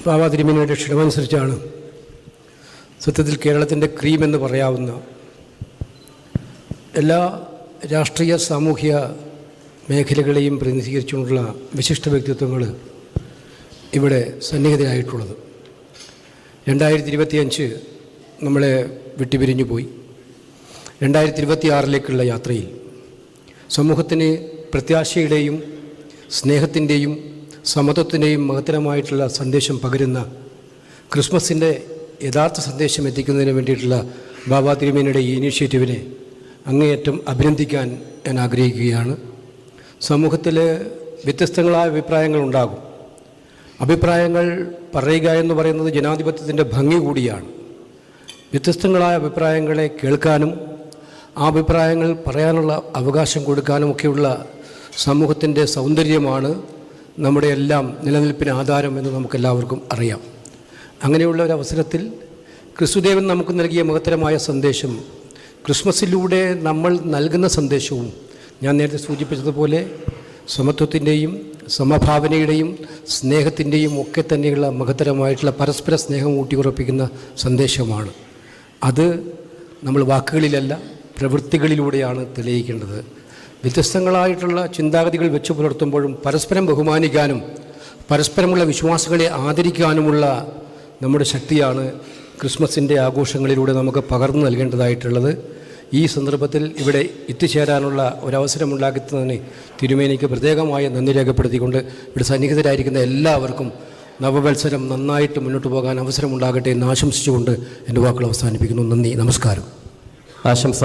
ബാബ തിരുമേനിയുടെ ക്ഷണമനുസരിച്ചാണ് സത്യത്തിൽ കേരളത്തിൻ്റെ ക്രീം എന്ന് പറയാവുന്ന എല്ലാ രാഷ്ട്രീയ സാമൂഹിക മേഖലകളെയും പ്രതിനിധീകരിച്ചുകൊണ്ടുള്ള വിശിഷ്ട വ്യക്തിത്വങ്ങൾ ഇവിടെ സന്നിഹിതരായിട്ടുള്ളത്. 2025 നമ്മളെ വിട്ടുപിരിഞ്ഞു പോയി. 2026 യാത്രയിൽ സമൂഹത്തിന് പ്രത്യാശയുടെയും സ്നേഹത്തിൻ്റെയും സമത്വത്തിൻ്റെയും മഹത്തരമായിട്ടുള്ള സന്ദേശം പകരുന്ന ക്രിസ്മസിൻ്റെ യഥാർത്ഥ സന്ദേശം എത്തിക്കുന്നതിന് വേണ്ടിയിട്ടുള്ള ബാബ തിരുമേനിയുടെ ഈ ഇനീഷ്യേറ്റീവിനെ അങ്ങേയറ്റം അഭിനന്ദിക്കാൻ ഞാൻ ആഗ്രഹിക്കുകയാണ്. സമൂഹത്തിൽ വ്യത്യസ്തങ്ങളായ അഭിപ്രായങ്ങളുണ്ടാകും. അഭിപ്രായങ്ങൾ പറയുക എന്ന് പറയുന്നത് ജനാധിപത്യത്തിൻ്റെ ഭംഗി കൂടിയാണ്. വ്യത്യസ്തങ്ങളായ അഭിപ്രായങ്ങളെ കേൾക്കാനും ആ അഭിപ്രായങ്ങൾ പറയാനുള്ള അവകാശം കൊടുക്കാനുമൊക്കെയുള്ള സമൂഹത്തിൻ്റെ സൗന്ദര്യമാണ് നമ്മുടെ എല്ലാം നിലനിൽപ്പിന് ആധാരം എന്ന് നമുക്കെല്ലാവർക്കും അറിയാം. അങ്ങനെയുള്ള ഒരവസരത്തിൽ ക്രിസ്തുദേവൻ നമുക്ക് നൽകിയ മഹത്തരമായ സന്ദേശം, ക്രിസ്മസിലൂടെ നമ്മൾ നൽകുന്ന സന്ദേശവും ഞാൻ നേരത്തെ സൂചിപ്പിച്ചതുപോലെ സമത്വത്തിൻ്റെയും സമഭാവനയുടെയും സ്നേഹത്തിൻ്റെയും ഒക്കെ തന്നെയുള്ള മഹത്തരമായിട്ടുള്ള പരസ്പര സ്നേഹം ഊട്ടിയുറപ്പിക്കുന്ന സന്ദേശമാണ്. അത് നമ്മൾ വാക്കുകളിലല്ല പ്രവൃത്തികളിലൂടെയാണ് തെളിയിക്കേണ്ടത്. വ്യത്യസ്തങ്ങളായിട്ടുള്ള ചിന്താഗതികൾ വെച്ച് പുലർത്തുമ്പോഴും പരസ്പരം ബഹുമാനിക്കാനും പരസ്പരമുള്ള വിശ്വാസങ്ങളെ ആദരിക്കാനുമുള്ള നമ്മുടെ ശക്തിയാണ് ക്രിസ്മസിൻ്റെ ആഘോഷങ്ങളിലൂടെ നമുക്ക് പകർന്നു നൽകേണ്ടതായിട്ടുള്ളത്. ഈ സന്ദർഭത്തിൽ ഇവിടെ എത്തിച്ചേരാനുള്ള ഒരവസരമുണ്ടാക്കി തന്നെ തിരുമേനിക്ക് പ്രത്യേകമായ നന്ദി രേഖപ്പെടുത്തിക്കൊണ്ട് ഇവിടെ സന്നിഹിതരായിരിക്കുന്ന എല്ലാവർക്കും നവവത്സരം നന്നായിട്ട് മുന്നോട്ട് പോകാൻ അവസരമുണ്ടാകട്ടെ എന്ന് ആശംസിച്ചുകൊണ്ട് എൻ്റെ വാക്കുകൾ അവസാനിപ്പിക്കുന്നു. നന്ദി, നമസ്കാരം. ആശംസ.